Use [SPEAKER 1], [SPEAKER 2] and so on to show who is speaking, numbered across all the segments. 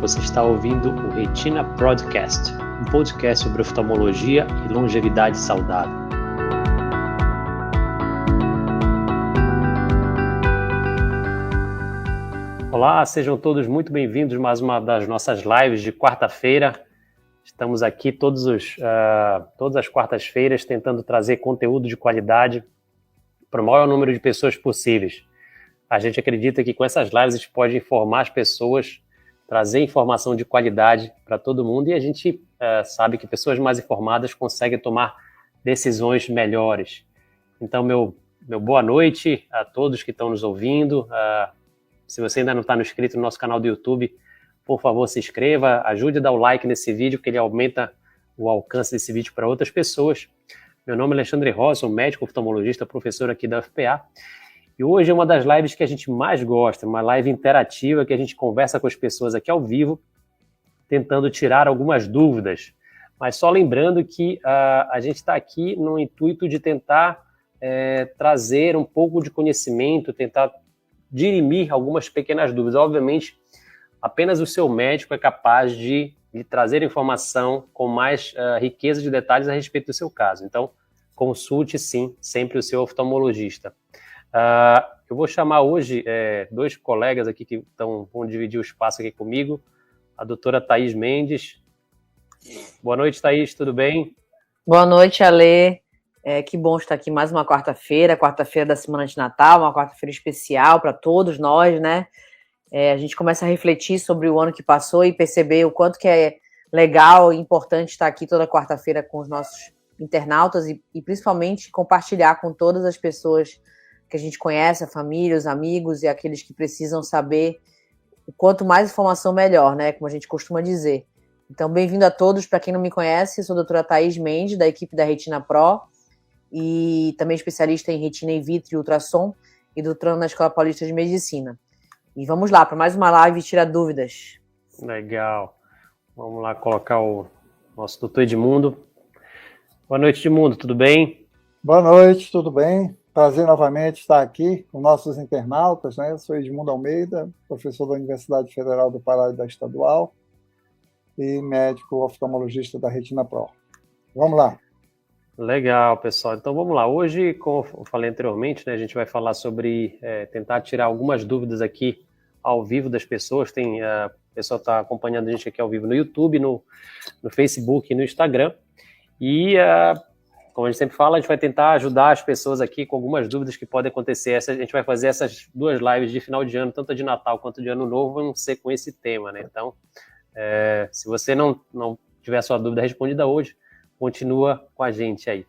[SPEAKER 1] Você está ouvindo o Retina Podcast, um podcast sobre oftalmologia e longevidade saudável. Olá, sejam todos muito bem-vindos a mais uma das nossas lives de quarta-feira. Estamos aqui todas as quartas-feiras tentando trazer conteúdo de qualidade para o maior número de pessoas possíveis. A gente acredita que com essas lives a gente pode informar as pessoas, trazer informação de qualidade para todo mundo, e a gente sabe que pessoas mais informadas conseguem tomar decisões melhores. Então, meu boa noite a todos que estão nos ouvindo. Se você ainda não está inscrito no nosso canal do YouTube, por favor, se inscreva, ajude a dar o like nesse vídeo, que ele aumenta o alcance desse vídeo para outras pessoas. Meu nome é Alexandre Rosa, sou médico oftalmologista, professor aqui da UFPA. E hoje é uma das lives que a gente mais gosta, uma live interativa que a gente conversa com as pessoas aqui ao vivo, tentando tirar algumas dúvidas. Mas só lembrando que a gente está aqui no intuito de tentar trazer um pouco de conhecimento, tentar dirimir algumas pequenas dúvidas. Obviamente, apenas o seu médico é capaz de trazer informação com mais riqueza de detalhes a respeito do seu caso. Então, consulte, sim, sempre o seu oftalmologista. Eu vou chamar hoje dois colegas aqui que vão dividir o espaço aqui comigo. A doutora Thaís Mendes. Boa noite, Thaís, tudo bem?
[SPEAKER 2] Boa noite, Ale. Que bom estar aqui mais uma quarta-feira da semana de Natal, uma quarta-feira especial para todos nós, né? A gente começa a refletir sobre o ano que passou e perceber o quanto que é legal e importante estar aqui toda quarta-feira com os nossos internautas e principalmente compartilhar com todas as pessoas que a gente conhece, a família, os amigos e aqueles que precisam saber o quanto mais informação melhor, né? Como a gente costuma dizer. Então, bem-vindo a todos. Para quem não me conhece, sou a doutora Thaís Mendes, da equipe da Retina Pro, e também especialista em retina in vitro e ultrassom, e doutorando na Escola Paulista de Medicina. E vamos lá, para mais uma live Tira Dúvidas.
[SPEAKER 1] Legal. Vamos lá colocar o nosso doutor Edmundo. Boa noite, Edmundo, tudo bem?
[SPEAKER 3] Boa noite, tudo bem? Prazer novamente estar aqui com nossos internautas, né? Eu sou Edmundo Almeida, professor da Universidade Federal do Pará e da Estadual e médico oftalmologista da Retina Pro. Vamos lá.
[SPEAKER 1] Legal, pessoal. Então vamos lá. Hoje, como eu falei anteriormente, né, a gente vai falar sobre tentar tirar algumas dúvidas aqui ao vivo das pessoas. O pessoal está acompanhando a gente aqui ao vivo no YouTube, no Facebook e no Instagram. E como a gente sempre fala, a gente vai tentar ajudar as pessoas aqui com algumas dúvidas que podem acontecer. A gente vai fazer essas duas lives de final de ano, tanto a de Natal quanto de Ano Novo, vão ser com esse tema, né? Então, se você não tiver a sua dúvida respondida hoje, continua com a gente aí.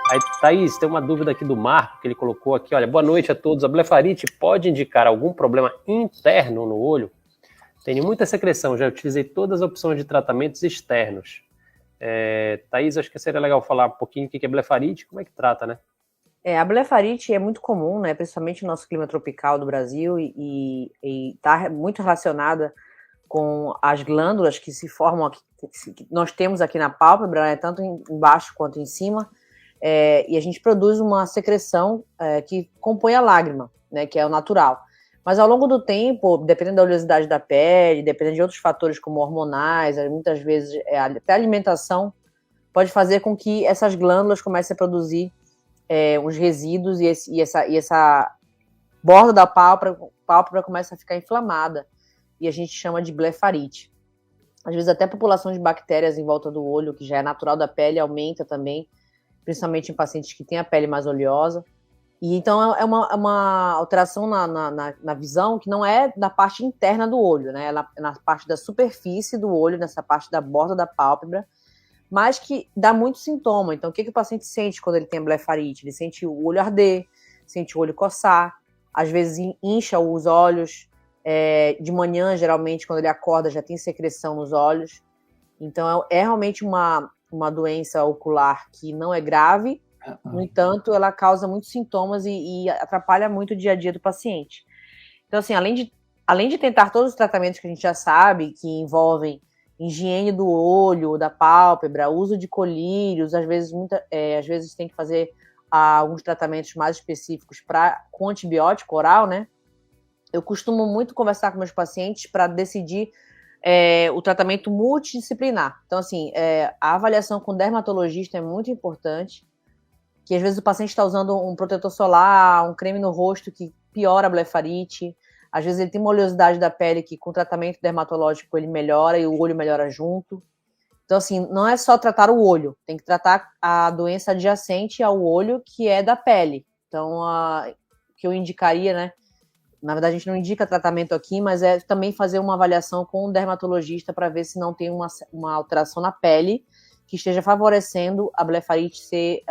[SPEAKER 1] Aí, Thaís, tem uma dúvida aqui do Marco, que ele colocou aqui, olha, boa noite a todos. A blefarite pode indicar algum problema interno no olho? Tenho muita secreção, já utilizei todas as opções de tratamentos externos. Thaís, acho que seria legal falar um pouquinho o que é blefarite, como é que trata, né?
[SPEAKER 2] A blefarite é muito comum, né, principalmente no nosso clima tropical do Brasil e está muito relacionada com as glândulas que se formam aqui, que nós temos aqui na pálpebra, né, tanto embaixo quanto em cima, e a gente produz uma secreção que compõe a lágrima, né, que é o natural. Mas ao longo do tempo, dependendo da oleosidade da pele, dependendo de outros fatores como hormonais, muitas vezes até a alimentação, pode fazer com que essas glândulas comecem a produzir uns resíduos e essa borda da pálpebra começa a ficar inflamada e a gente chama de blefarite. Às vezes até a população de bactérias em volta do olho, que já é natural da pele, aumenta também, principalmente em pacientes que têm a pele mais oleosa. E então é uma alteração na visão que não é da parte interna do olho, né? É na parte da superfície do olho, nessa parte da borda da pálpebra, mas que dá muito sintoma. Então, o que o paciente sente quando ele tem blefarite? Ele sente o olho arder, sente o olho coçar, às vezes incha os olhos, de manhã, geralmente, quando ele acorda, já tem secreção nos olhos. Então, é realmente uma doença ocular que não é grave, no entanto, ela causa muitos sintomas e atrapalha muito o dia a dia do paciente. Então, assim, além de tentar todos os tratamentos que a gente já sabe, que envolvem higiene do olho, da pálpebra, uso de colírios, às vezes tem que fazer a alguns tratamentos mais específicos com antibiótico oral, né? Eu costumo muito conversar com meus pacientes para decidir o tratamento multidisciplinar. Então, assim, a avaliação com dermatologista é muito importante, que às vezes o paciente está usando um protetor solar, um creme no rosto que piora a blefarite, às vezes ele tem uma oleosidade da pele que com tratamento dermatológico ele melhora e o olho melhora junto. Então, assim, não é só tratar o olho, tem que tratar a doença adjacente ao olho, que é da pele. Então, o que eu indicaria, né? Na verdade, a gente não indica tratamento aqui, mas é também fazer uma avaliação com um dermatologista para ver se não tem uma alteração na pele que esteja favorecendo a blefarite ser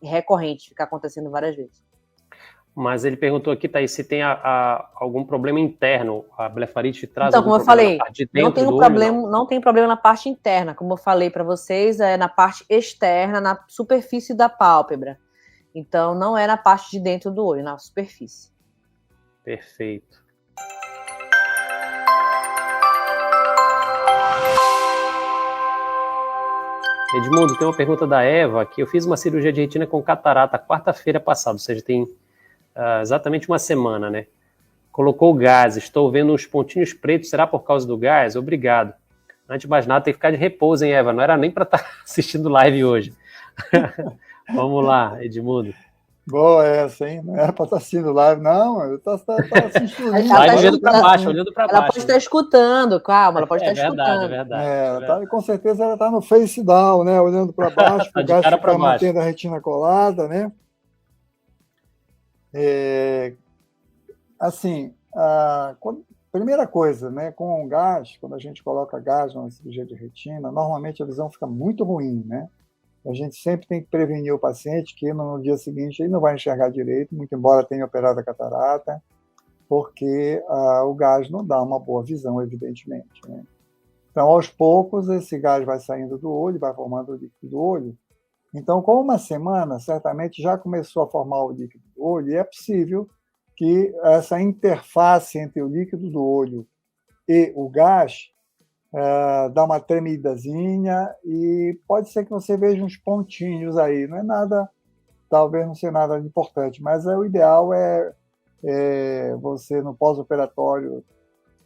[SPEAKER 2] recorrente, ficar acontecendo várias vezes.
[SPEAKER 1] Mas ele perguntou aqui, Thaís, se tem algum problema interno, a blefarite traz
[SPEAKER 2] então,
[SPEAKER 1] algum
[SPEAKER 2] como eu
[SPEAKER 1] problema
[SPEAKER 2] falei,
[SPEAKER 1] na parte de dentro
[SPEAKER 2] não tem
[SPEAKER 1] do
[SPEAKER 2] problema,
[SPEAKER 1] olho?
[SPEAKER 2] não tem problema na parte interna, como eu falei para vocês, é na parte externa, na superfície da pálpebra. Então, não é na parte de dentro do olho, na superfície.
[SPEAKER 1] Perfeito. Edmundo, tem uma pergunta da Eva, que eu fiz uma cirurgia de retina com catarata quarta-feira passada, ou seja, tem exatamente uma semana, né? Colocou gás, estou vendo uns pontinhos pretos, será por causa do gás? Obrigado. Antes de mais nada, tem que ficar de repouso, hein, Eva? Não era nem para estar assistindo live hoje. Vamos lá, Edmundo.
[SPEAKER 3] Boa essa, hein? Não era para estar assistindo live, não. Eu tá assistindo
[SPEAKER 1] live olhando para baixo, olhando para baixo.
[SPEAKER 2] Ela pode estar escutando, calma, ela pode estar escutando.
[SPEAKER 1] É verdade.
[SPEAKER 3] Com certeza ela está no face down, né? Olhando para baixo, para o gás ficar mantendo a retina colada, né? Assim, primeira coisa, né? Com o gás, quando a gente coloca gás numa cirurgia de retina, normalmente a visão fica muito ruim, né? A gente sempre tem que prevenir o paciente que no dia seguinte ele não vai enxergar direito, muito embora tenha operado a catarata, porque o gás não dá uma boa visão, evidentemente, né? Então, aos poucos, esse gás vai saindo do olho, vai formando o líquido do olho. Então, com uma semana, certamente já começou a formar o líquido do olho, e é possível que essa interface entre o líquido do olho e o gás dá uma tremidazinha e pode ser que você veja uns pontinhos aí. Não é nada, talvez não seja nada importante, mas o ideal é você, no pós-operatório,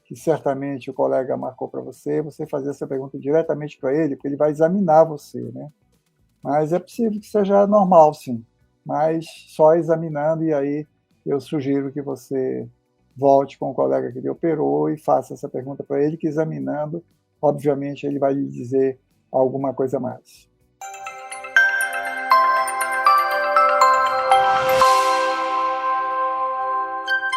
[SPEAKER 3] que certamente o colega marcou para você fazer essa pergunta diretamente para ele, porque ele vai examinar você, né? Mas é possível que seja normal, sim, mas só examinando, e aí eu sugiro que você volte com o colega que ele operou e faça essa pergunta para ele, que examinando, obviamente, ele vai lhe dizer alguma coisa mais.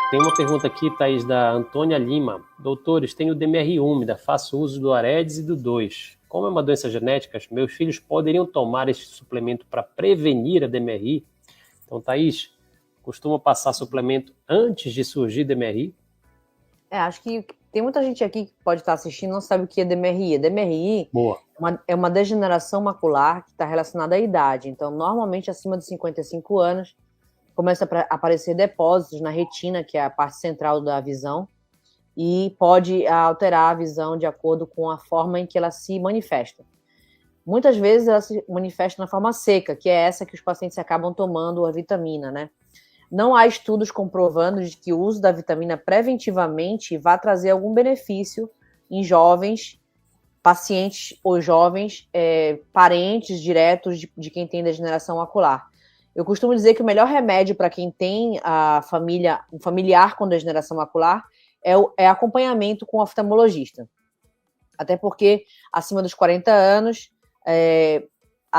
[SPEAKER 1] Tem uma pergunta aqui, Thaís, da Antônia Lima. Doutores, tenho DMRI úmida, faço uso do Aedes e do 2. Como é uma doença genética, meus filhos poderiam tomar este suplemento para prevenir a DMRI? Então, Thaís, costuma passar suplemento antes de surgir DMRI?
[SPEAKER 2] Acho que tem muita gente aqui que pode estar assistindo e não sabe o que é DMRI. A DMRI é uma degeneração macular que está relacionada à idade. Então, normalmente, acima de 55 anos, começa a aparecer depósitos na retina, que é a parte central da visão, e pode alterar a visão de acordo com a forma em que ela se manifesta. Muitas vezes ela se manifesta na forma seca, que é essa que os pacientes acabam tomando a vitamina, né? Não há estudos comprovando de que o uso da vitamina preventivamente vai trazer algum benefício em jovens, pacientes ou jovens parentes diretos de quem tem degeneração macular. Eu costumo dizer que o melhor remédio para quem tem um familiar com degeneração macular é acompanhamento com oftalmologista. Até porque, acima dos 40 anos,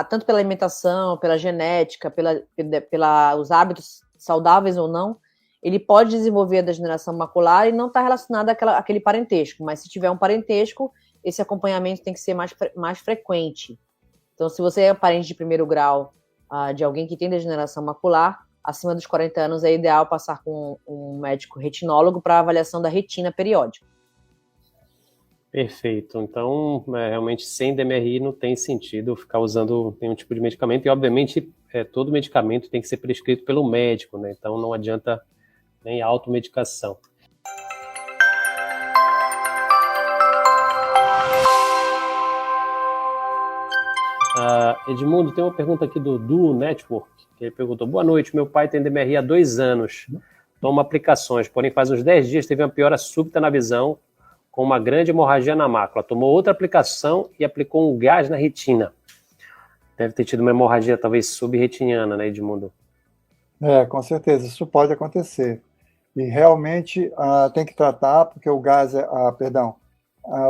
[SPEAKER 2] tanto pela alimentação, pela genética, pelos hábitos saudáveis ou não, ele pode desenvolver a degeneração macular e não está relacionado àquele parentesco. Mas se tiver um parentesco, esse acompanhamento tem que ser mais frequente. Então, se você é parente de primeiro grau de alguém que tem degeneração macular, acima dos 40 anos é ideal passar com um médico retinólogo para avaliação da retina periódica.
[SPEAKER 1] Perfeito. Então, realmente, sem DMRI não tem sentido ficar usando nenhum tipo de medicamento. E, obviamente, todo medicamento tem que ser prescrito pelo médico, né? Então, não adianta nem automedicação. Edmundo, tem uma pergunta aqui do Duo Network, que ele perguntou: boa noite, meu pai tem DMRI há 2 anos, toma aplicações, porém faz uns 10 dias teve uma piora súbita na visão, com uma grande hemorragia na mácula. Tomou outra aplicação e aplicou um gás na retina. Deve ter tido uma hemorragia talvez subretiniana, né, Edmundo?
[SPEAKER 3] Com certeza, isso pode acontecer. E realmente tem que tratar, porque o gás,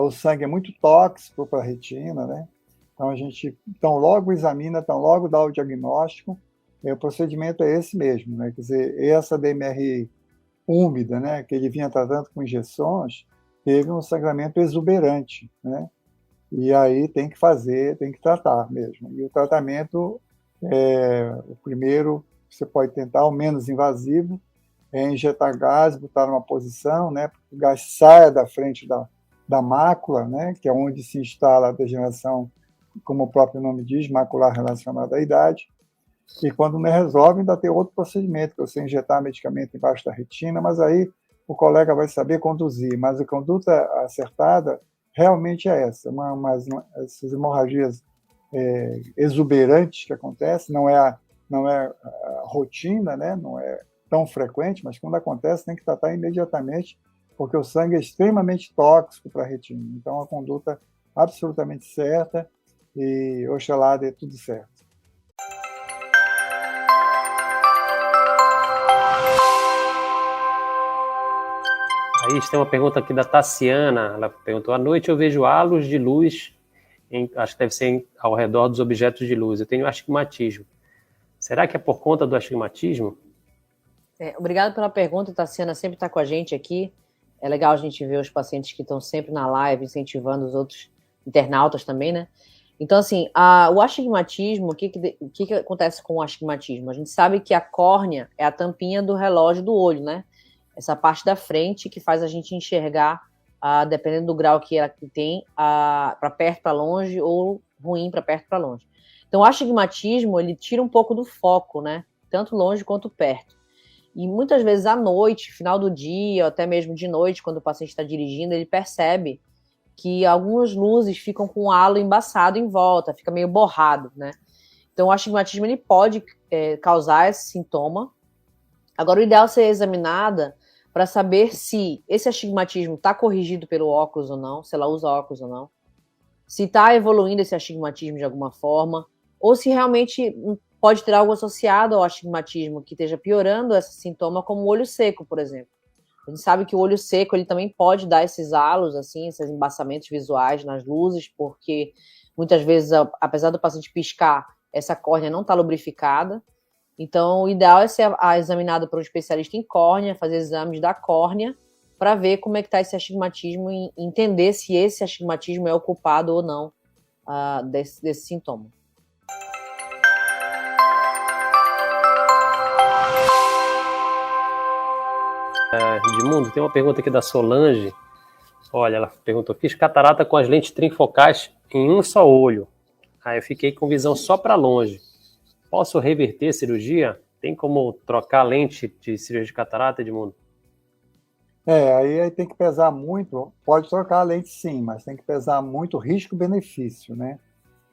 [SPEAKER 3] o sangue é muito tóxico para a retina, né? Então a gente logo examina, logo dá o diagnóstico, e o procedimento é esse mesmo, né? Quer dizer, essa DMRI úmida, né, que ele vinha tratando com injeções, teve um sangramento exuberante, né? E aí tem que tratar mesmo. E o tratamento, o primeiro, você pode tentar o menos invasivo, é injetar gás, botar numa posição, né, para que o gás saia da frente da mácula, né, que é onde se instala a degeneração, como o próprio nome diz, macular relacionada à idade. E quando não resolve, ainda tem outro procedimento, que é você injetar medicamento embaixo da retina, mas aí o colega vai saber conduzir. Mas a conduta acertada realmente é essa, essas hemorragias exuberantes que acontecem, não é a rotina, né? Não é tão frequente, mas quando acontece tem que tratar imediatamente, porque o sangue é extremamente tóxico para a retina. Então a conduta absolutamente certa e oxalá dê tudo certo.
[SPEAKER 1] Aí tem uma pergunta aqui da Tassiana. Ela perguntou: à noite eu vejo halos de luz, acho que deve ser ao redor dos objetos de luz. Eu tenho astigmatismo. Será que é por conta do astigmatismo?
[SPEAKER 2] Obrigado pela pergunta, Tassiana. Sempre está com a gente aqui. É legal a gente ver os pacientes que estão sempre na live, incentivando os outros internautas também, né? Então, assim, o astigmatismo, o que acontece com o astigmatismo? A gente sabe que a córnea é a tampinha do relógio do olho, né? Essa parte da frente que faz a gente enxergar, dependendo do grau que ela tem, para perto, para longe, ou ruim para perto, para longe. Então, o astigmatismo, ele tira um pouco do foco, né? Tanto longe quanto perto. E muitas vezes à noite, final do dia, ou até mesmo de noite, quando o paciente está dirigindo, ele percebe que algumas luzes ficam com o halo embaçado em volta, fica meio borrado, né? Então, o astigmatismo, ele pode causar esse sintoma. Agora, o ideal é ser examinada para saber se esse astigmatismo está corrigido pelo óculos ou não, se ela usa óculos ou não, se está evoluindo esse astigmatismo de alguma forma, ou se realmente pode ter algo associado ao astigmatismo que esteja piorando esse sintoma, como o olho seco, por exemplo. A gente sabe que o olho seco ele também pode dar esses halos, assim, esses embaçamentos visuais nas luzes, porque muitas vezes, apesar do paciente piscar, essa córnea não está lubrificada. Então, o ideal é ser examinado por um especialista em córnea, fazer exames da córnea, para ver como é que está esse astigmatismo e entender se esse astigmatismo é o culpado ou não desse sintoma.
[SPEAKER 1] Edmundo, tem uma pergunta aqui da Solange. Olha, ela perguntou: fiz catarata com as lentes trifocais em um só olho. Aí eu fiquei com visão só para longe. Posso reverter a cirurgia? Tem como trocar a lente de cirurgia de catarata, Edmundo?
[SPEAKER 3] Aí tem que pesar muito. Pode trocar a lente sim, mas tem que pesar muito risco-benefício, né?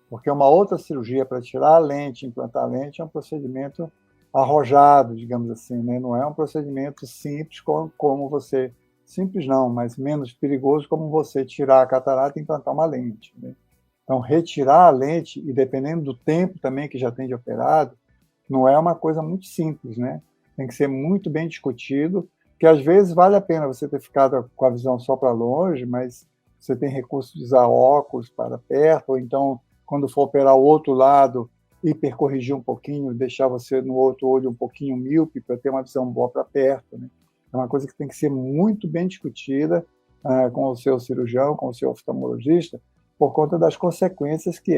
[SPEAKER 3] Porque uma outra cirurgia para tirar a lente, implantar a lente, é um procedimento arrojado, digamos assim, né? Não é um procedimento simples como você... Simples não, mas menos perigoso como você tirar a catarata e implantar uma lente, né? Então, retirar a lente, e dependendo do tempo também que já tem de operado, não é uma coisa muito simples, né? Tem que ser muito bem discutido, porque às vezes vale a pena você ter ficado com a visão só para longe, mas você tem recurso de usar óculos para perto, ou então, quando for operar o outro lado, hipercorrigir um pouquinho, deixar você no outro olho um pouquinho míope para ter uma visão boa para perto, né? É uma coisa que tem que ser muito bem discutida com o seu cirurgião, com o seu oftalmologista, por conta das consequências que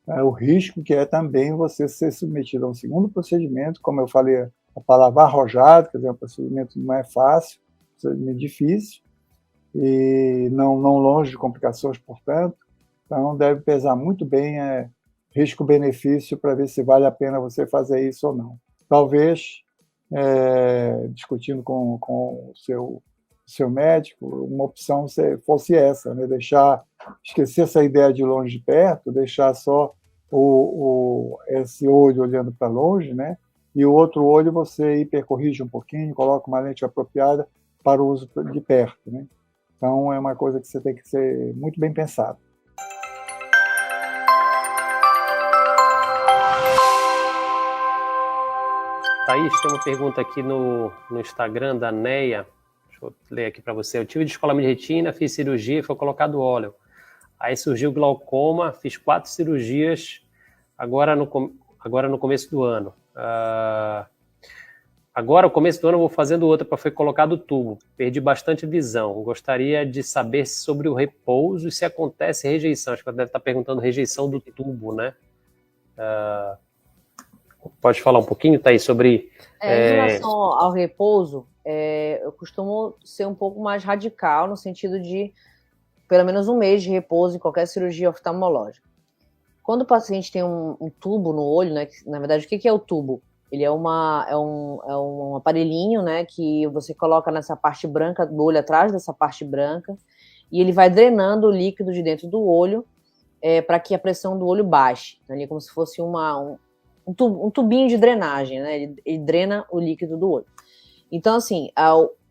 [SPEAKER 3] o risco que é também você ser submetido a um segundo procedimento, como eu falei, a palavra arrojado, quer dizer, um procedimento não é fácil, um procedimento difícil, e não longe de complicações, portanto, então deve pesar muito bem risco-benefício para ver se vale a pena você fazer isso ou não. Talvez, discutindo com o seu médico, uma opção fosse essa, né? Esquecer essa ideia de longe de perto, deixar só esse olho olhando para longe, né? E o outro olho você hipercorrige um pouquinho, coloca uma lente apropriada para o uso de perto, né? Então, é uma coisa que você tem que ser muito bem pensado.
[SPEAKER 1] Thaís, tem uma pergunta aqui no Instagram da Neia. Deixa eu ler aqui para você. Eu tive descolamento de retina, fiz cirurgia e foi colocado óleo. Aí surgiu glaucoma, fiz 4 cirurgias agora no começo do ano. Agora, no começo do ano, eu vou fazendo outra para foi colocado tubo. Perdi bastante visão. Gostaria de saber sobre o repouso e se acontece rejeição. Acho que ela deve estar perguntando rejeição do tubo, né? Pode falar um pouquinho, Thaís, sobre...
[SPEAKER 2] Em relação ao repouso, eu costumo ser um pouco mais radical, no sentido de pelo menos 1 mês de repouso em qualquer cirurgia oftalmológica. Quando o paciente tem um tubo no olho, né, na verdade, o que é o tubo? Ele é um aparelhinho, né, que você coloca nessa parte branca do olho, atrás dessa parte branca, e ele vai drenando o líquido de dentro do olho para que a pressão do olho baixe. Então, ele é como se fosse um tubinho de drenagem, né? Ele drena o líquido do olho. Então, assim,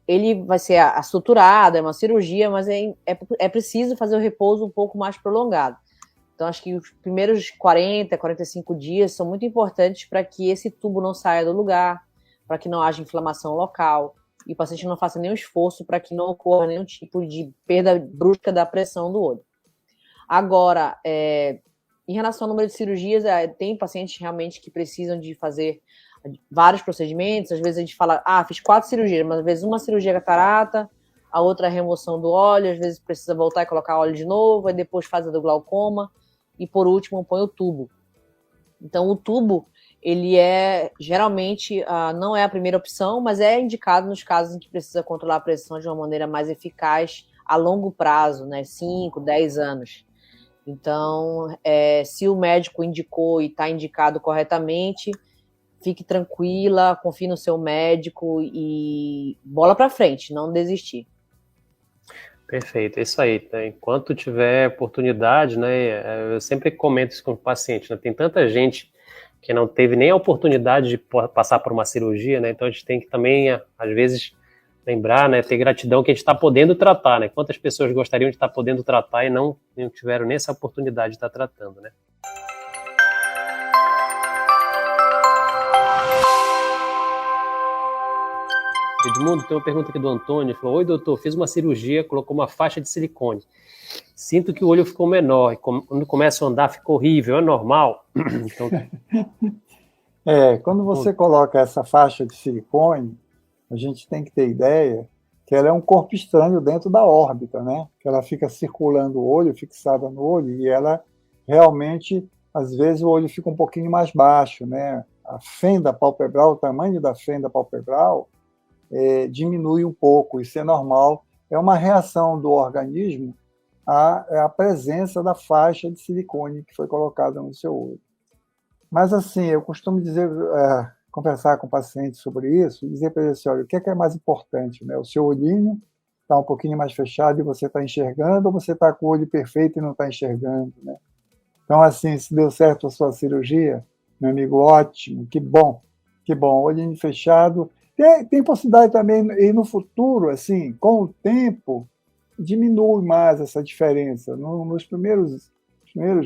[SPEAKER 2] ele vai ser suturado, é uma cirurgia, mas é preciso fazer o repouso um pouco mais prolongado. Então, acho que os primeiros 40, 45 dias são muito importantes para que esse tubo não saia do lugar, para que não haja inflamação local, e o paciente não faça nenhum esforço para que não ocorra nenhum tipo de perda brusca da pressão do olho. Agora, em relação ao número de cirurgias, tem pacientes realmente que precisam de fazer vários procedimentos. Às vezes a gente fala, fiz 4 cirurgias, mas às vezes uma cirurgia é catarata, a outra é a remoção do óleo, às vezes precisa voltar e colocar óleo de novo, aí depois faz a do glaucoma, e por último põe o tubo. Então o tubo, ele geralmente, não é a primeira opção, mas é indicado nos casos em que precisa controlar a pressão de uma maneira mais eficaz a longo prazo, né, 5, 10 anos. Então, se o médico indicou e está indicado corretamente, fique tranquila, confie no seu médico e bola para frente, não desistir.
[SPEAKER 1] Perfeito, é isso aí. Né? Enquanto tiver oportunidade, né, eu sempre comento isso com o paciente, né? Tem tanta gente que não teve nem a oportunidade de passar por uma cirurgia, né? Então a gente tem que também, às vezes, lembrar, né, ter gratidão que a gente está podendo tratar, né? Quantas pessoas gostariam de estar podendo tratar e não tiveram nem essa oportunidade de estar tratando, né? Edmundo, tem uma pergunta aqui do Antônio. Ele falou: oi, doutor, fiz uma cirurgia, colocou uma faixa de silicone. Sinto que o olho ficou menor e quando começa a andar ficou horrível, é normal? Então...
[SPEAKER 3] Quando você coloca essa faixa de silicone, a gente tem que ter ideia que ela é um corpo estranho dentro da órbita, né? Que ela fica circulando o olho, fixada no olho, e ela realmente, às vezes, o olho fica um pouquinho mais baixo, né? A fenda palpebral, o tamanho da fenda palpebral diminui um pouco, isso é normal. É uma reação do organismo à presença da faixa de silicone que foi colocada no seu olho. Mas, assim, eu costumo dizer... conversar com o paciente sobre isso e dizer para ele assim, olha, o que é mais importante, né? O seu olhinho está um pouquinho mais fechado e você está enxergando, ou você está com o olho perfeito e não está enxergando, né? Então, assim, se deu certo a sua cirurgia, meu amigo, ótimo, que bom, olhinho fechado. Tem possibilidade também, e no futuro, assim, com o tempo, diminui mais essa diferença. Nos primeiros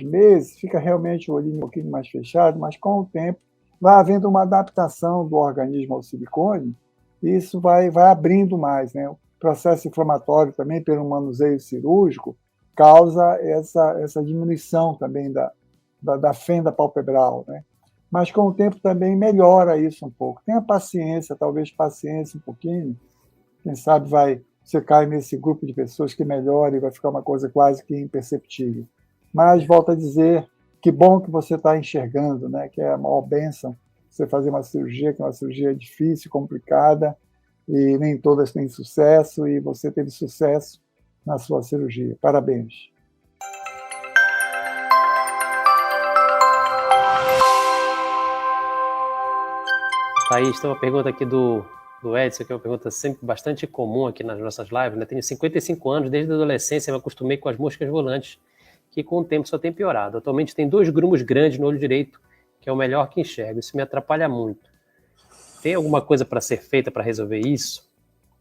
[SPEAKER 3] meses, fica realmente o olhinho um pouquinho mais fechado, mas com o tempo, vai havendo uma adaptação do organismo ao silicone, e isso vai abrindo mais, né? O processo inflamatório também, pelo manuseio cirúrgico, causa essa diminuição também da fenda palpebral, né? Mas com o tempo também melhora isso um pouco. Tenha paciência, talvez paciência um pouquinho, quem sabe você cai nesse grupo de pessoas que melhora e vai ficar uma coisa quase que imperceptível. Mas, volto a dizer, que bom que você está enxergando, né? Que é a maior bênção você fazer uma cirurgia, que é uma cirurgia difícil, complicada, e nem todas têm sucesso, e você teve sucesso na sua cirurgia. Parabéns.
[SPEAKER 1] Thaís, tem uma pergunta aqui do Edson, que é uma pergunta sempre bastante comum aqui nas nossas lives, né? Tenho 55 anos, desde a adolescência me acostumei com as moscas volantes que com o tempo só tem piorado. Atualmente tem 2 grumos grandes no olho direito, que é o melhor que enxergo. Isso me atrapalha muito. Tem alguma coisa para ser feita para resolver isso?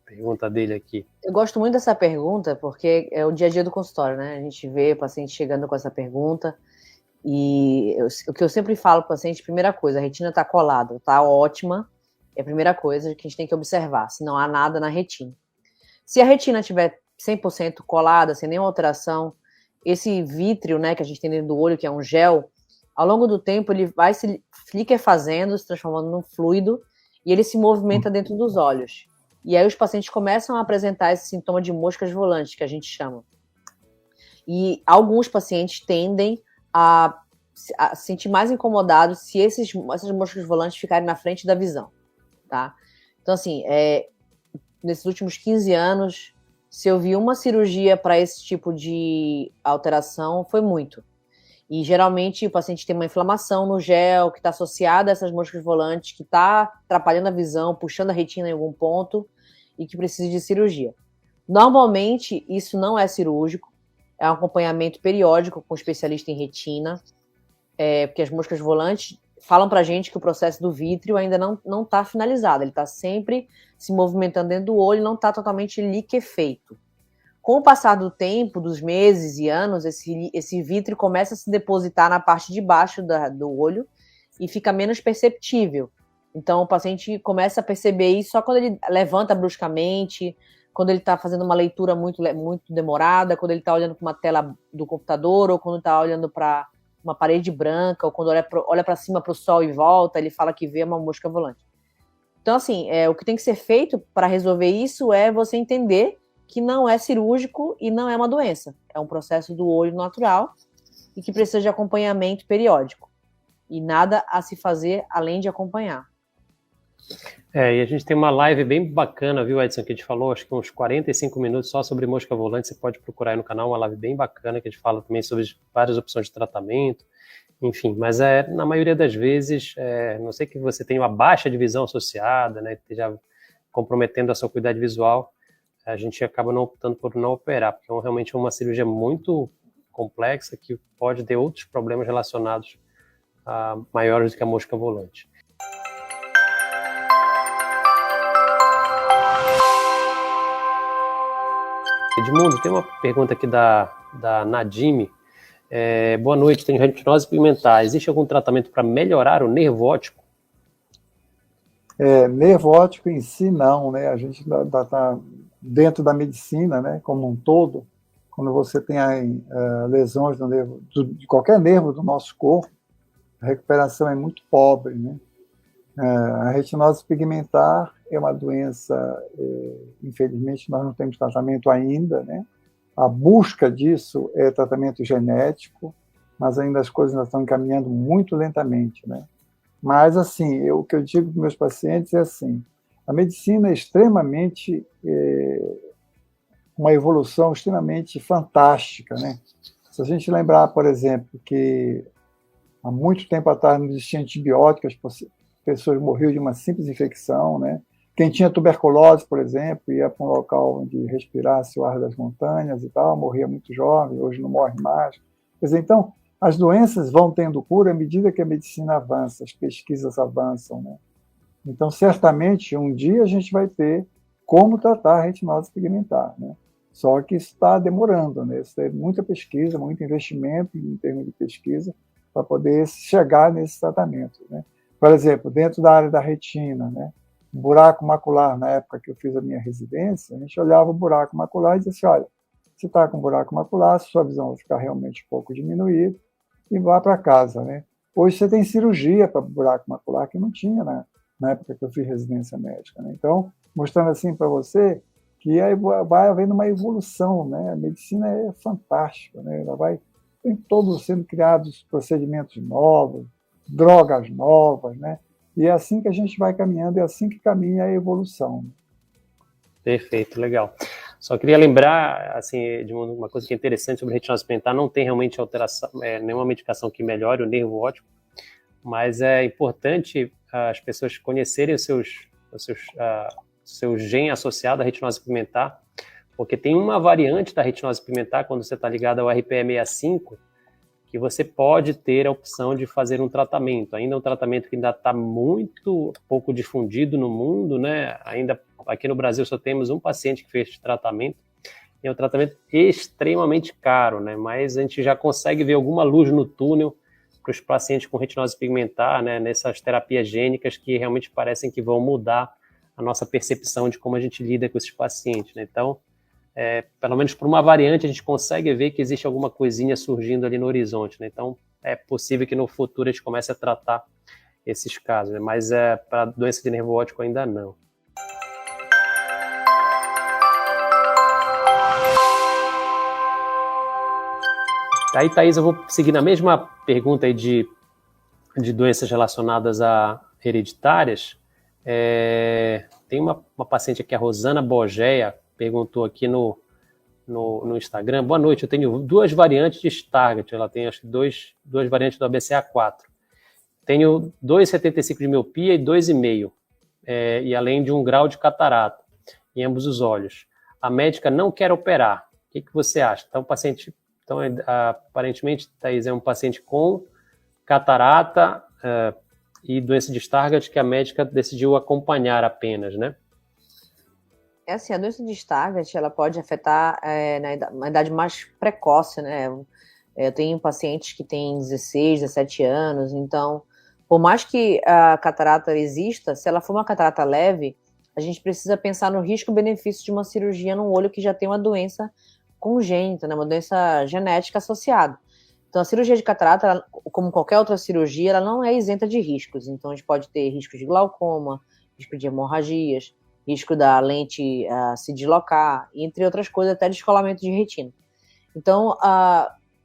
[SPEAKER 1] Pergunta dele aqui.
[SPEAKER 2] Eu gosto muito dessa pergunta, porque é o dia a dia do consultório, né? A gente vê o paciente chegando com essa pergunta, e o que eu sempre falo para o paciente, primeira coisa, a retina está colada, está ótima, é a primeira coisa que a gente tem que observar, se não há nada na retina. Se a retina estiver 100% colada, sem nenhuma alteração, esse vítreo, né, que a gente tem dentro do olho, que é um gel, ao longo do tempo ele vai se liquefazendo, se transformando num fluido, e ele se movimenta dentro dos olhos. E aí os pacientes começam a apresentar esse sintoma de moscas volantes, que a gente chama. E alguns pacientes tendem a se sentir mais incomodados se essas moscas volantes ficarem na frente da visão, tá? Então, assim, nesses últimos 15 anos, se eu vi uma cirurgia para esse tipo de alteração, foi muito. E, geralmente, o paciente tem uma inflamação no gel, que está associada a essas moscas volantes, que está atrapalhando a visão, puxando a retina em algum ponto, e que precisa de cirurgia. Normalmente, isso não é cirúrgico, é um acompanhamento periódico com um especialista em retina, porque as moscas volantes falam pra gente que o processo do vítreo ainda não está finalizado, ele está sempre se movimentando dentro do olho, não está totalmente liquefeito. Com o passar do tempo, dos meses e anos, esse vítreo começa a se depositar na parte de baixo do olho e fica menos perceptível. Então, o paciente começa a perceber isso só quando ele levanta bruscamente, quando ele está fazendo uma leitura muito, muito demorada, quando ele está olhando para uma tela do computador, ou quando está olhando para uma parede branca, ou quando olha para cima para o sol e volta, ele fala que vê uma mosca volante. Então, assim, o que tem que ser feito para resolver isso é você entender que não é cirúrgico e não é uma doença. É um processo do olho natural e que precisa de acompanhamento periódico. E nada a se fazer além de acompanhar.
[SPEAKER 1] E a gente tem uma live bem bacana, viu, Edson, que a gente falou, acho que uns 45 minutos só sobre mosca volante, você pode procurar aí no canal, uma live bem bacana, que a gente fala também sobre várias opções de tratamento, enfim, mas na maioria das vezes, não sei que você tenha uma baixa de visão associada, né, esteja comprometendo a sua qualidade visual, a gente acaba não optando por não operar, porque realmente é uma cirurgia muito complexa que pode ter outros problemas relacionados a maiores do que a mosca volante. Edmundo, tem uma pergunta aqui da Nadime. Boa noite, tenho retinose pigmentar. Existe algum tratamento para melhorar o nervo óptico?
[SPEAKER 3] Nervo óptico em si não, né? A gente está dentro da medicina, né, como um todo, quando você tem lesões no nervo, de qualquer nervo do nosso corpo, a recuperação é muito pobre, né? A retinose pigmentar é uma doença, infelizmente, nós não temos tratamento ainda, né? A busca disso é tratamento genético, mas ainda as coisas estão encaminhando muito lentamente, né? Mas, assim, o que eu digo para meus pacientes é assim, a medicina é extremamente, uma evolução extremamente fantástica, né? Se a gente lembrar, por exemplo, que há muito tempo atrás não existia antibióticos, pessoas morriam de uma simples infecção, né? Quem tinha tuberculose, por exemplo, ia para um local onde respirasse o ar das montanhas e tal, morria muito jovem, hoje não morre mais. Quer dizer, então, as doenças vão tendo cura à medida que a medicina avança, as pesquisas avançam, né? Então, certamente, um dia a gente vai ter como tratar a retinose pigmentar, né? Só que isso está demorando, né? Isso é muita pesquisa, muito investimento em termos de pesquisa para poder chegar nesse tratamento, né? Por exemplo, dentro da área da retina, né? O buraco macular, na época que eu fiz a minha residência, a gente olhava o buraco macular e dizia assim, olha, você está com buraco macular, sua visão vai ficar realmente um pouco diminuída e vá para casa, né? Hoje você tem cirurgia para buraco macular que não tinha na época que eu fiz residência médica, né? Então, mostrando assim para você que aí vai havendo uma evolução, né? A medicina é fantástica, né? Tem todos sendo criados procedimentos novos, drogas novas, né? E é assim que a gente vai caminhando, é assim que caminha a evolução.
[SPEAKER 1] Perfeito, legal. Só queria lembrar, assim, de uma coisa que é interessante sobre retinose pigmentar, não tem realmente alteração, nenhuma medicação que melhore o nervo óptico, mas é importante as pessoas conhecerem o seu gene associado à retinose pigmentar, Porque tem uma variante da retinose pigmentar, quando você está ligado ao RPE65, que você pode ter a opção de fazer um tratamento. Ainda é um tratamento que ainda está muito pouco difundido no mundo, né? Ainda aqui no Brasil só temos um paciente que fez esse tratamento. É um tratamento extremamente caro, né? Mas a gente já consegue ver alguma luz no túnel para os pacientes com retinose pigmentar, né? Nessas terapias gênicas que realmente parecem que vão mudar a nossa percepção de como a gente lida com esses pacientes, né? Então, pelo menos por uma variante, a gente consegue ver que existe alguma coisinha surgindo ali no horizonte, né? Então, é possível que no futuro a gente comece a tratar esses casos, né? Mas para doença de nervo óptico ainda não. Aí, Thaís, eu vou seguir na mesma pergunta aí de doenças relacionadas a hereditárias. Tem uma paciente aqui, a Rosana Bogeia, perguntou aqui no Instagram: boa noite, eu tenho 2 variantes de Stargardt, ela tem acho que duas variantes do ABCA4. Tenho 2,75 de miopia e 2,5, e além de 1 grau de catarata em ambos os olhos. A médica não quer operar. O que você acha? Então, aparentemente, Thaís, é um paciente com catarata e doença de Stargardt que a médica decidiu acompanhar apenas, né?
[SPEAKER 2] Assim, a doença de Stargardt, ela pode afetar na idade mais precoce, né? Eu tenho pacientes que têm 16, 17 anos, então, por mais que a catarata exista, se ela for uma catarata leve, a gente precisa pensar no risco-benefício de uma cirurgia num olho que já tem uma doença congênita, né? Uma doença genética associada. Então, a cirurgia de catarata, ela, como qualquer outra cirurgia, ela não é isenta de riscos. Então, a gente pode ter risco de glaucoma, risco de hemorragias, risco da lente se deslocar, entre outras coisas, até descolamento de retina. Então,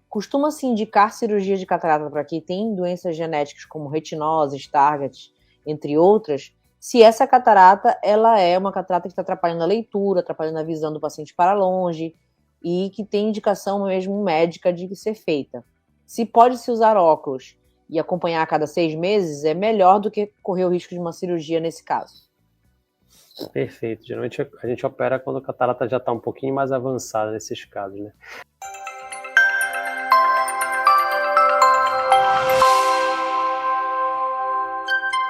[SPEAKER 2] costuma-se indicar cirurgia de catarata para quem tem doenças genéticas como retinose, Stargardt, entre outras, se essa catarata ela é uma catarata que está atrapalhando a leitura, atrapalhando a visão do paciente para longe, e que tem indicação mesmo médica de ser feita. Se pode-se usar óculos e acompanhar a cada 6 meses, é melhor do que correr o risco de uma cirurgia nesse caso.
[SPEAKER 1] Perfeito. Geralmente a gente opera quando a catarata já está um pouquinho mais avançada nesses casos, né?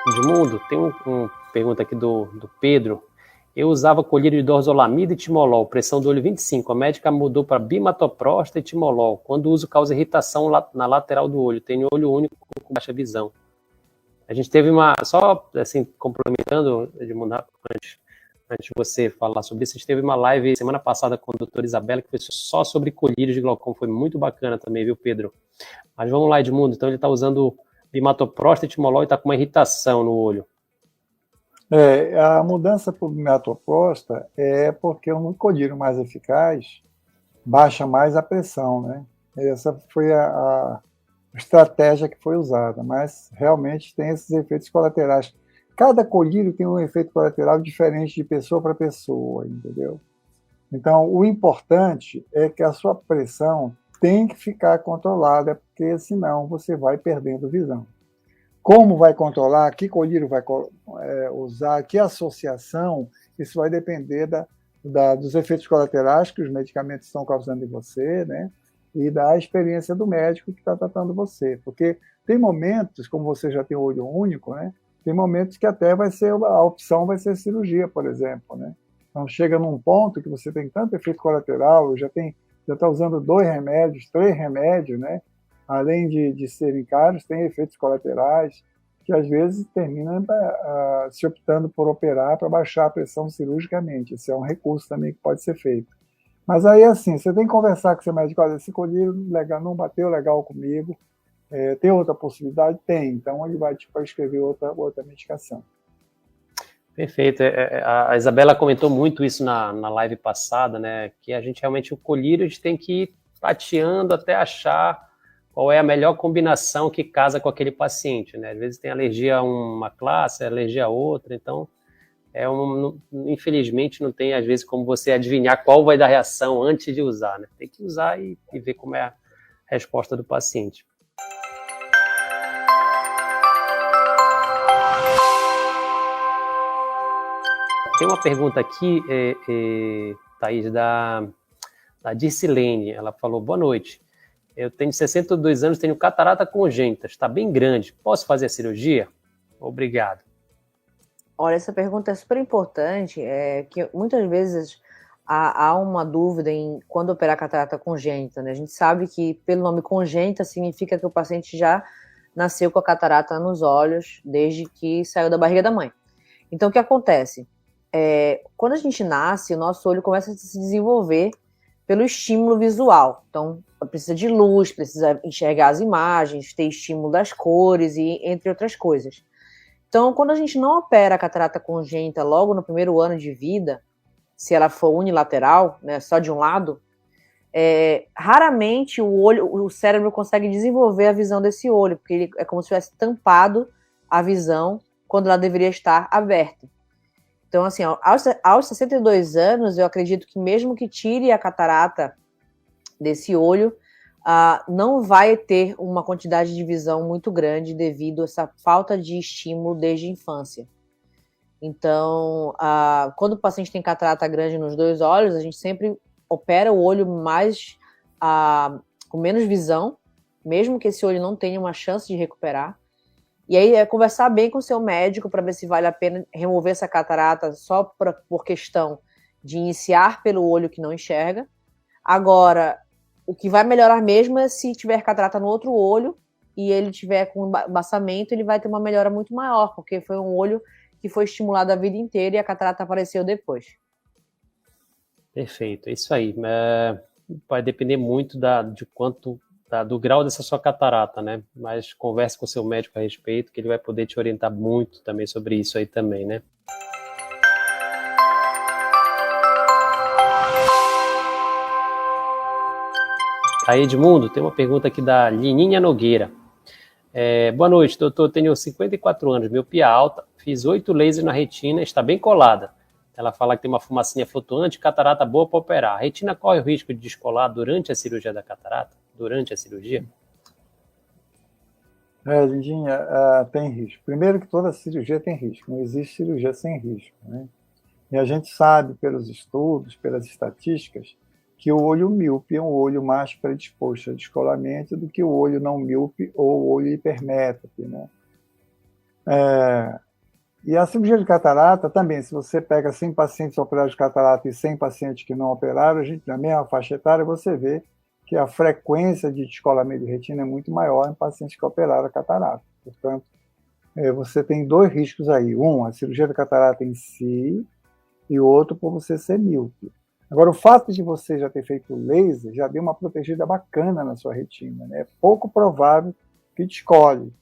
[SPEAKER 1] Edmundo, tem uma pergunta aqui do Pedro. Eu usava colírio de dorzolamida e timolol, pressão do olho 25. A médica mudou para bimatoprosta e timolol. Quando o uso causa irritação na lateral do olho. Tenho olho único com baixa visão. A gente teve só assim, complementando, Edmundo, antes de você falar sobre isso, a gente teve uma live semana passada com a doutora Isabela, que foi só sobre colírios de glaucoma. Foi muito bacana também, viu, Pedro? Mas vamos lá, Edmundo. Então ele está usando bimatoprosta e timolol e está com uma irritação no olho.
[SPEAKER 3] A mudança para o bimatoprosta é porque um colírio mais eficaz baixa mais a pressão, né? Essa foi a estratégia que foi usada, mas realmente tem esses efeitos colaterais. Cada colírio tem um efeito colateral diferente de pessoa para pessoa, entendeu? Então, o importante é que a sua pressão tem que ficar controlada, porque senão você vai perdendo visão. Como vai controlar, que colírio vai usar, que associação, isso vai depender dos efeitos colaterais que os medicamentos estão causando em você, né? E da experiência do médico que está tratando você. Porque tem momentos, como você já tem o olho único, né? Tem momentos que até a opção vai ser cirurgia, por exemplo, né? Então chega num ponto que você tem tanto efeito colateral, já está usando 2 remédios, 3 remédios, né? Além de serem caros, tem efeitos colaterais que às vezes terminam se optando por operar para baixar a pressão cirurgicamente. Esse é um recurso também que pode ser feito. Mas aí, assim, você tem que conversar com seu médico: olha, esse colírio legal, não bateu legal comigo, tem outra possibilidade? Tem. Então ele vai te prescrever outra medicação.
[SPEAKER 1] Perfeito. A Isabela comentou muito isso na live passada, né? Que a gente realmente, o colírio, a gente tem que ir tateando até achar qual é a melhor combinação que casa com aquele paciente, né? Às vezes tem alergia a uma classe, alergia a outra, então infelizmente não tem às vezes como você adivinhar qual vai dar reação antes de usar, né? Tem que usar e ver como é a resposta do paciente. Tem uma pergunta aqui, Thaís, da Dircilene. Ela falou, boa noite. Eu tenho 62 anos, tenho catarata congênita, está bem grande. Posso fazer a cirurgia? Obrigado.
[SPEAKER 2] Olha, essa pergunta é super importante, que muitas vezes há uma dúvida em quando operar catarata congênita, né? A gente sabe que pelo nome congênita significa que o paciente já nasceu com a catarata nos olhos desde que saiu da barriga da mãe. Então, o que acontece? Quando a gente nasce, o nosso olho começa a se desenvolver pelo estímulo visual. Então, precisa de luz, precisa enxergar as imagens, ter estímulo das cores e entre outras coisas. Então, quando a gente não opera a catarata congênita logo no primeiro ano de vida, se ela for unilateral, né, só de um lado, raramente o cérebro consegue desenvolver a visão desse olho, porque ele é como se tivesse tampado a visão quando ela deveria estar aberta. Então, assim, aos 62 anos, eu acredito que mesmo que tire a catarata desse olho, não vai ter uma quantidade de visão muito grande devido a essa falta de estímulo desde a infância. Então, quando o paciente tem catarata grande nos dois olhos, a gente sempre opera o olho mais com menos visão, mesmo que esse olho não tenha uma chance de recuperar. E aí é conversar bem com o seu médico para ver se vale a pena remover essa catarata só por questão de iniciar pelo olho que não enxerga. Agora, o que vai melhorar mesmo é se tiver catarata no outro olho e ele tiver com embaçamento, ele vai ter uma melhora muito maior, porque foi um olho que foi estimulado a vida inteira e a catarata apareceu depois.
[SPEAKER 1] Perfeito, é isso aí. Vai depender muito do grau dessa sua catarata, né? Mas converse com o seu médico a respeito, que ele vai poder te orientar muito também sobre isso aí também, né? Aí, Edmundo, tem uma pergunta aqui da Lininha Nogueira. Boa noite, doutor. Tenho 54 anos, miopia alta, fiz 8 lasers na retina, está bem colada. Ela fala que tem uma fumacinha flutuante, catarata boa para operar. A retina corre o risco de descolar durante a cirurgia da catarata? Durante a cirurgia?
[SPEAKER 3] Lindinha, tem risco. Primeiro que toda cirurgia tem risco, não existe cirurgia sem risco, né? E a gente sabe pelos estudos, pelas estatísticas, que o olho míope é um olho mais predisposto a descolamento do que o olho não míope ou o olho hipermétrope, né? E a cirurgia de catarata também, se você pega 100 pacientes operados de catarata e 100 pacientes que não operaram, a gente, na mesma faixa etária, você vê que a frequência de descolamento de retina é muito maior em pacientes que operaram a catarata. Portanto, você tem dois riscos aí. Um, a cirurgia da catarata em si, e outro, por você ser míope. Agora, o fato de você já ter feito laser já deu uma protegida bacana na sua retina, né? É pouco provável que descole.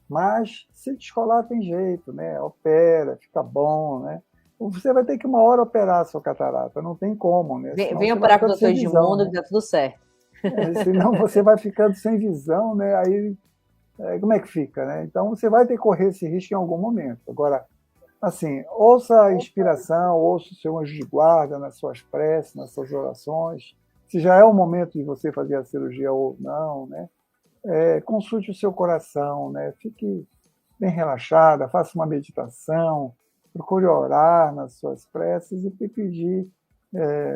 [SPEAKER 3] Mas, se descolar, tem jeito, né? Opera, fica bom, né? Você vai ter que uma hora operar a sua catarata, não tem como, né?
[SPEAKER 2] Vem operar com o doutor Edmundo, que tá tudo certo.
[SPEAKER 3] Senão você vai ficando sem visão, né? Aí, como é que fica, né? Então, você vai ter que correr esse risco em algum momento. Agora, assim, ouça a inspiração, ouça o seu anjo de guarda nas suas preces, nas suas orações. Se já é o momento de você fazer a cirurgia ou não, né? Consulte o seu coração, né? Fique bem relaxada, faça uma meditação, procure orar nas suas preces e pedir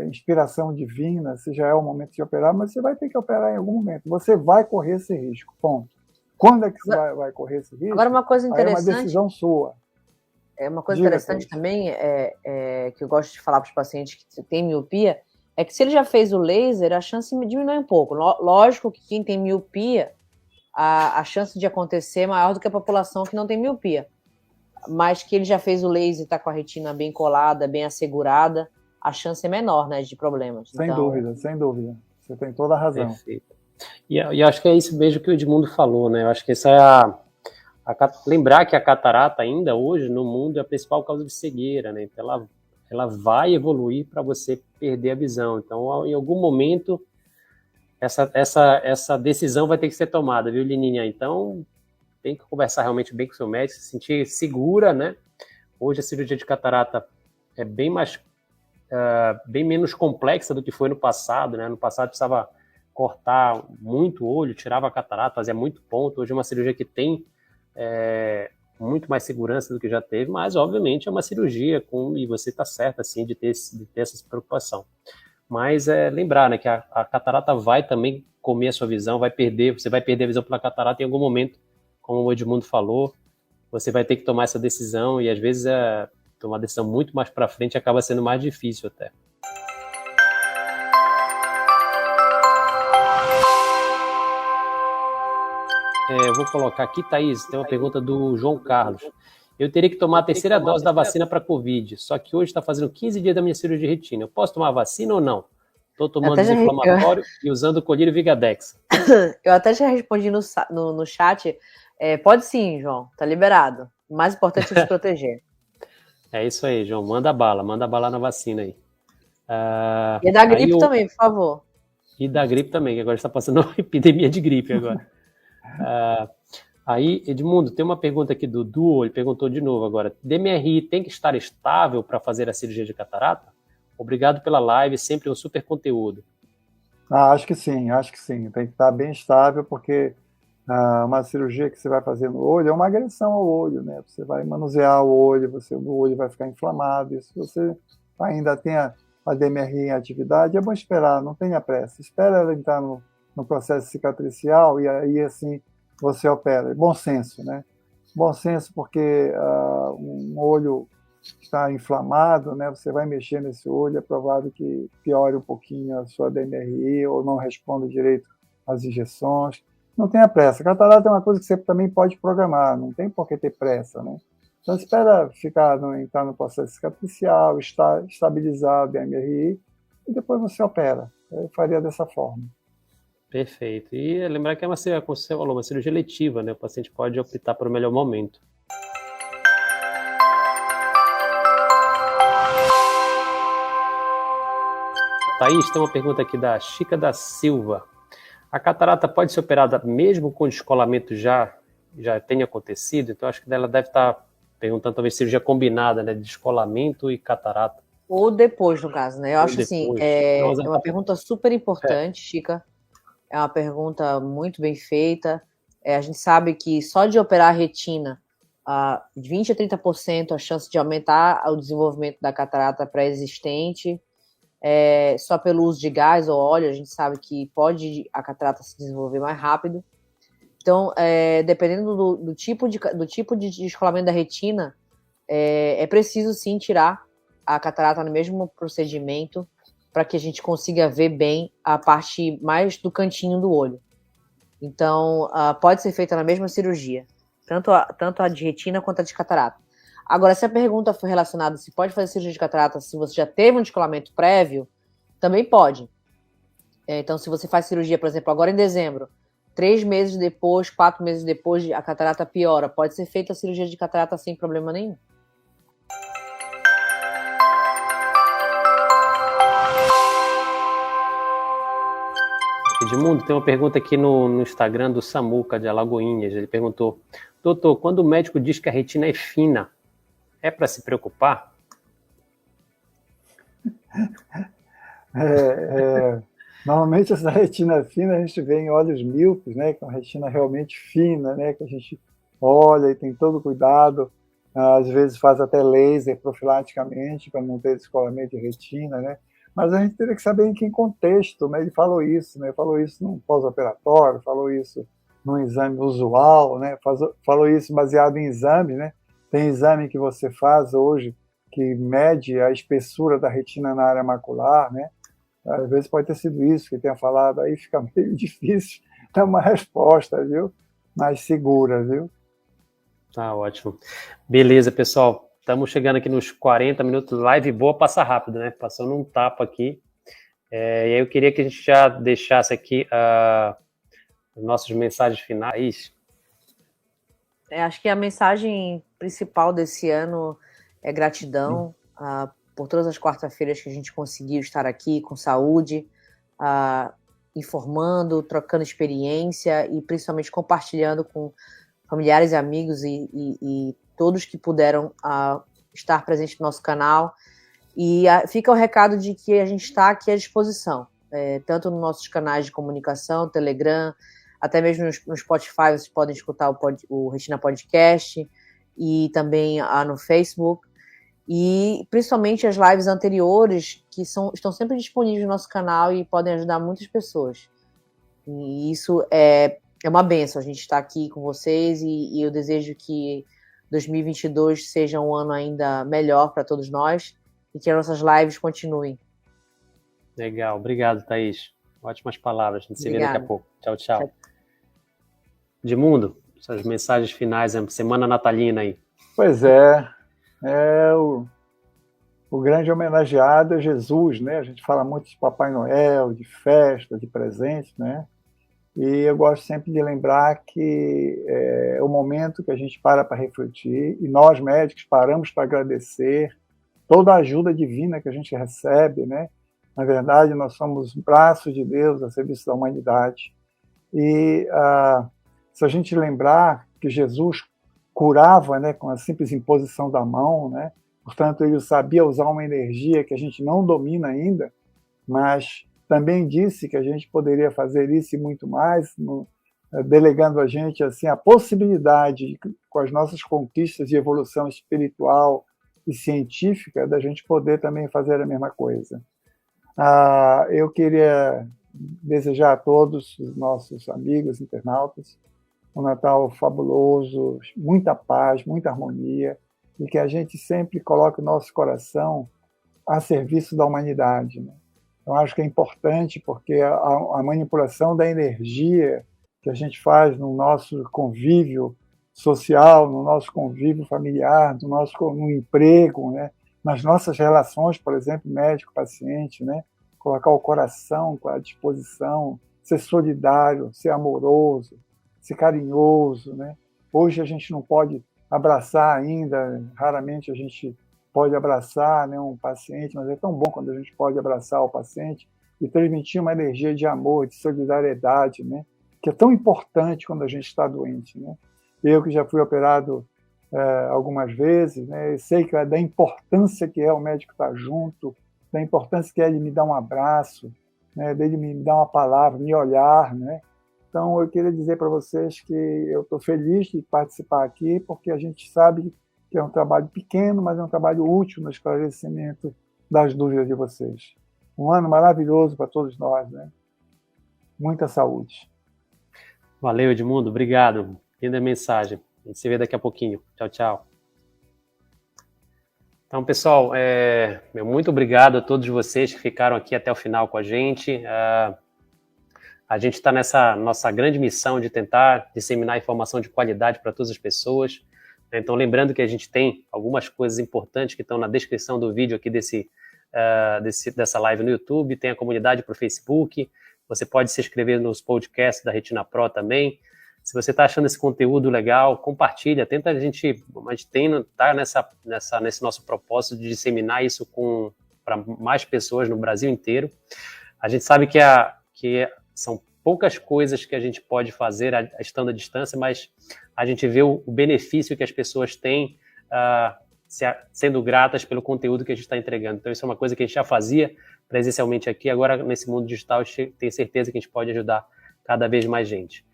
[SPEAKER 3] inspiração divina, se já é o momento de operar, mas você vai ter que operar em algum momento. Você vai correr esse risco, ponto. Quando é que você vai correr esse risco?
[SPEAKER 2] Agora, uma coisa interessante...
[SPEAKER 3] É uma decisão sua.
[SPEAKER 2] Uma coisa interessante também, que eu gosto de falar para os pacientes que têm miopia, é que se ele já fez o laser, a chance diminui um pouco. Lógico que quem tem miopia, a chance de acontecer é maior do que a população que não tem miopia. Mas que ele já fez o laser e está com a retina bem colada, bem assegurada, a chance é menor, né, de problemas.
[SPEAKER 3] Sem dúvida. Você tem toda a razão.
[SPEAKER 1] Perfeito. E acho que é isso mesmo que o Edmundo falou, né? Eu acho que essa é lembrar que a catarata ainda hoje no mundo é a principal causa de cegueira, né? Então ela vai evoluir para você perder a visão. Então, em algum momento, essa decisão vai ter que ser tomada, viu, Lininha? Então, tem que conversar realmente bem com o seu médico, se sentir segura, né? Hoje a cirurgia de catarata é bem menos complexa do que foi no passado, né? No passado precisava cortar muito o olho, tirava a catarata, fazia muito ponto. Hoje é uma cirurgia que tem muito mais segurança do que já teve, mas, obviamente, é uma cirurgia, e você está certo, assim, de ter essa preocupação. Mas lembrar, né, que a catarata vai também comer a sua visão, você vai perder a visão pela catarata em algum momento, como o Edmundo falou, você vai ter que tomar essa decisão, e às vezes tomar a decisão muito mais para frente acaba sendo mais difícil até. Eu vou colocar aqui, Thaís, tem uma pergunta do João Carlos. Eu teria que tomar a terceira dose da vacina para Covid, só que hoje está fazendo 15 dias da minha cirurgia de retina. Eu posso tomar a vacina ou não? Estou tomando desinflamatório e usando o colírio Vigadex.
[SPEAKER 2] Eu até já respondi no chat. Pode sim, João, tá liberado. O mais importante é se proteger.
[SPEAKER 1] É isso aí, João. Manda bala na vacina aí.
[SPEAKER 2] E da gripe também, por favor.
[SPEAKER 1] E da gripe também, que agora está passando uma epidemia de gripe agora. Aí, Edmundo, tem uma pergunta aqui do Duo, ele perguntou de novo agora. DMRI tem que estar estável para fazer a cirurgia de catarata? Obrigado pela live, sempre um super conteúdo.
[SPEAKER 3] Acho que sim. Tem que estar bem estável, porque uma cirurgia que você vai fazer no olho é uma agressão ao olho, né? Você vai manusear o olho, o olho vai ficar inflamado, e se você ainda tem a DMRI em atividade, é bom esperar, não tenha pressa. Espera ela entrar no processo cicatricial e aí, assim, você opera. Bom senso, né? Bom senso, porque um olho está inflamado, né? Você vai mexer nesse olho, é provável que piore um pouquinho a sua DMRI ou não responda direito às injeções. Não tenha pressa. Catarata é uma coisa que você também pode programar, não tem por que ter pressa, né? Então, espera entrar no processo cicatricial, estabilizar a DMRI e depois você opera. Eu faria dessa forma.
[SPEAKER 1] Perfeito. E lembrar que é uma cirurgia letiva, né? O paciente pode optar por um melhor momento. Thaís, tem uma pergunta aqui da Chica da Silva. A catarata pode ser operada mesmo com o descolamento já tenha acontecido? Então, acho que ela deve estar perguntando talvez cirurgia combinada, né? Descolamento e catarata.
[SPEAKER 2] Ou depois, no caso, né? Eu acho assim, é uma pergunta super importante, Chica. É uma pergunta muito bem feita. A gente sabe que só de operar a retina, 20% a 30% a chance de aumentar o desenvolvimento da catarata pré-existente. Só pelo uso de gás ou óleo, a gente sabe que pode a catarata se desenvolver mais rápido. Então, dependendo do tipo de descolamento da retina, é preciso sim tirar a catarata no mesmo procedimento para que a gente consiga ver bem a parte mais do cantinho do olho. Então, pode ser feita na mesma cirurgia, tanto a de retina quanto a de catarata. Agora, se a pergunta for relacionada se pode fazer cirurgia de catarata se você já teve um descolamento prévio, também pode. Então, se você faz cirurgia, por exemplo, agora em dezembro, 3 meses depois, 4 meses depois, a catarata piora, pode ser feita a cirurgia de catarata sem problema nenhum.
[SPEAKER 1] Edmundo, tem uma pergunta aqui no Instagram do Samuca, de Alagoinhas. Ele perguntou: doutor, quando o médico diz que a retina é fina, é para se preocupar?
[SPEAKER 3] Normalmente essa retina fina a gente vê em olhos míopes, né, que é uma retina realmente fina, né, que a gente olha e tem todo cuidado, às vezes faz até laser profilaticamente para não ter descolamento de retina, né, mas a gente teria que saber em que contexto, né, ele falou isso num pós-operatório, falou isso num exame usual, né, falou isso baseado em exame, né, tem exame que você faz hoje que mede a espessura da retina na área macular, né, às vezes pode ter sido isso que tenha falado, aí fica meio difícil dar uma resposta, viu? Mais segura, viu?
[SPEAKER 1] Tá ótimo. Beleza, pessoal. Estamos chegando aqui nos 40 minutos. Live boa, passa rápido, né? Passando um tapa aqui. E aí eu queria que a gente já deixasse aqui as nossas mensagens finais.
[SPEAKER 2] Acho que a mensagem principal desse ano é gratidão por todas as quarta-feiras que a gente conseguiu estar aqui com saúde, informando, trocando experiência e principalmente compartilhando com familiares e amigos e todos que puderam estar presentes no nosso canal. E fica o recado de que a gente está aqui à disposição, tanto nos nossos canais de comunicação, Telegram, até mesmo no Spotify vocês podem escutar o Retina Podcast. e também no Facebook. E principalmente as lives anteriores, que estão sempre disponíveis no nosso canal e podem ajudar muitas pessoas. E isso é uma bênção, a gente está aqui com vocês e eu desejo que 2022 seja um ano ainda melhor para todos nós e que as nossas lives continuem.
[SPEAKER 1] Legal, obrigado, Thaís. Ótimas palavras, a gente se vê daqui a pouco. Tchau, tchau. Edmundo, suas mensagens finais, semana natalina aí.
[SPEAKER 3] Pois é, o grande homenageado é Jesus, né? A gente fala muito de Papai Noel, de festa, de presente, né? E eu gosto sempre de lembrar que é o momento que a gente para refletir, e nós, médicos, paramos para agradecer toda a ajuda divina que a gente recebe, né? Na verdade, nós somos braços de Deus a serviço da humanidade. E se a gente lembrar que Jesus curava, né, com a simples imposição da mão, né? Portanto, ele sabia usar uma energia que a gente não domina ainda, mas também disse que a gente poderia fazer isso e muito mais, delegando a gente assim, a possibilidade, com as nossas conquistas de evolução espiritual e científica, da gente poder também fazer a mesma coisa. Eu queria desejar a todos os nossos amigos internautas um Natal fabuloso, muita paz, muita harmonia, e que a gente sempre coloque o nosso coração a serviço da humanidade, né? Eu acho que é importante porque a manipulação da energia que a gente faz no nosso convívio social, no nosso convívio familiar, no emprego, né? Nas nossas relações, por exemplo, médico-paciente, né? Colocar o coração à disposição, ser solidário, ser amoroso, ser carinhoso, né? Hoje a gente não pode abraçar ainda, raramente a gente pode abraçar, né, um paciente, mas é tão bom quando a gente pode abraçar o paciente e transmitir uma energia de amor, de solidariedade, né, que é tão importante quando a gente está doente, né? Eu que já fui operado algumas vezes, né, eu sei da importância que é o médico estar junto, da importância que é ele me dar um abraço, né, dele me dar uma palavra, me olhar, né? Então, eu queria dizer para vocês que eu estou feliz de participar aqui, porque a gente sabe que é um trabalho pequeno, mas é um trabalho útil no esclarecimento das dúvidas de vocês. Um ano maravilhoso para todos nós, né? Muita saúde.
[SPEAKER 1] Valeu, Edmundo. Obrigado. Linda mensagem. A gente se vê daqui a pouquinho. Tchau, tchau. Então, pessoal, muito obrigado a todos vocês que ficaram aqui até o final com a gente. A gente está nessa nossa grande missão de tentar disseminar informação de qualidade para todas as pessoas. Então, lembrando que a gente tem algumas coisas importantes que estão na descrição do vídeo aqui dessa live no YouTube, tem a comunidade para o Facebook, você pode se inscrever nos podcasts da Retina Pro também. Se você está achando esse conteúdo legal, compartilha, a gente está nesse nosso propósito de disseminar isso para mais pessoas no Brasil inteiro. A gente sabe que são poucas coisas que a gente pode fazer estando à distância, mas a gente vê o benefício que as pessoas têm sendo gratas pelo conteúdo que a gente está entregando. Então, isso é uma coisa que a gente já fazia presencialmente aqui. Agora, nesse mundo digital, tenho certeza que a gente pode ajudar cada vez mais gente.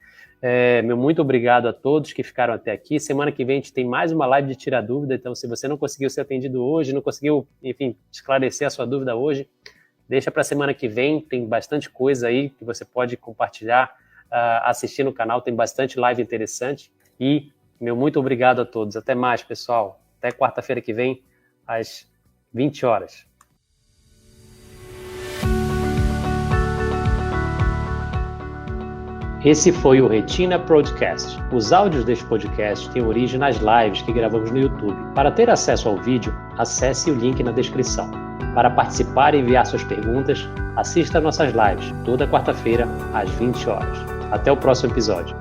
[SPEAKER 1] Meu muito obrigado a todos que ficaram até aqui. Semana que vem a gente tem mais uma live de Tira Dúvida. Então, se você não conseguiu ser atendido hoje, não conseguiu, enfim, esclarecer a sua dúvida hoje, deixa para a semana que vem, tem bastante coisa aí que você pode compartilhar, assistir no canal, tem bastante live interessante. E meu muito obrigado a todos. Até mais, pessoal. Até quarta-feira que vem, às 20 horas. Esse foi o Retina Podcast. Os áudios deste podcast têm origem nas lives que gravamos no YouTube. Para ter acesso ao vídeo, acesse o link na descrição. Para participar e enviar suas perguntas, assista a nossas lives toda quarta-feira, às 20 horas. Até o próximo episódio.